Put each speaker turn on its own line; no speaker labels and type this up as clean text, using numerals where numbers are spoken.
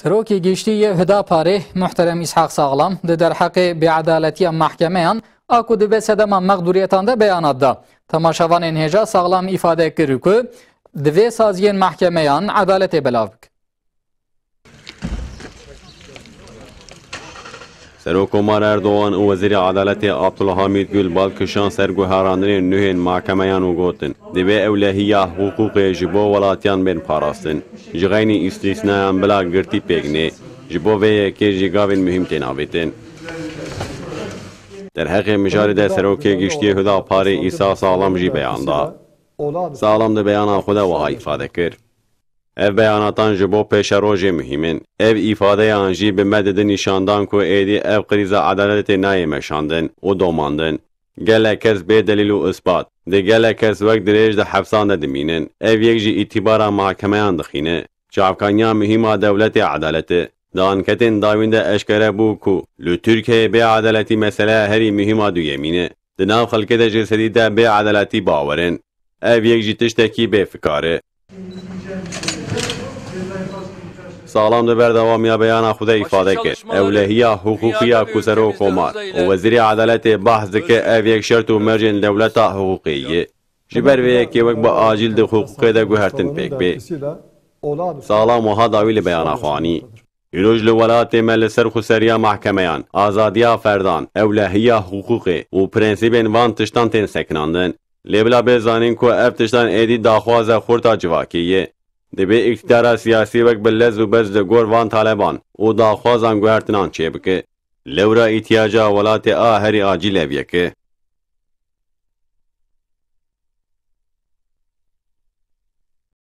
سروکی گشتی هدا پاره محترم اسحاق ساغلام در حق بعدالتی محکمهان آکو دبه سدما مقدوریتان ده بیانات ده تماشاوان انهجا ساغلام ifade کرد که دوی سازین محکمهان عدالت بلاوک.
سروکومار اردوغان و وزیر عدالت عبدالحمید گل بالکشان سرگوهراندن نهین محکمهان و گوتن دوی اولهیه حقوق جبو ولاتیان بین پاراستن جغینی استثناء بلا گرتی پیگنه جبو وی که جگاوین مهم تناویتن در حق مجارده سروکی گشتی هدا پاره ایسا سالم جی بیان دا سالم ده بیانا خدا وها ifade کرد. ev beyanatan ji bo pêşerojê muhîmin. Ev îfadeyan jî bi me didin nîşandan ku êdî ev krîza edaletê nayê meşandin û domandin. Gelek kes bê delîl û ispat. Di gelek kes wek dirêj di hefsan de dimînin. Ev yek jî îtîbara mahkemeyan dixîne. Çavkaniya muhîma dewletê edaletê. Di anketên dawîn de eşkere bû ku li Tirkiyeyê bêedaletî meseleya herî muhîma duyemîne. Di nav xelkê de ji sedî de bêedaletî bawerin. Ev yek jî tiştekî bêfikar e. سالام ده بردوامی بیان خود ifade کرد. اولهیه حقوقیه کسرو کمار و وزیر عدالت بحث که او یک شرط و مرجع دولت حقوقیه. جبر وی که وقت با آجیل ده حقوق ده گوهرتن پیک بی. سالام وها داویل بیان خوانی. ایروج لولات مل سر خسریا محکمیان، آزادیا فردان، اولهیه حقوق و پرنسیبن وان تشتان تن سکناندن. لیبلا بزانین که اف تشتان ایدی داخواز خورتا جواکیه. دبی اقتدار سیاسی وک بلز و بز دگور وان طالبان و داخوازان گوهرتنان چه بکه لورا احتیاجا ولات آهری آجیل اویکه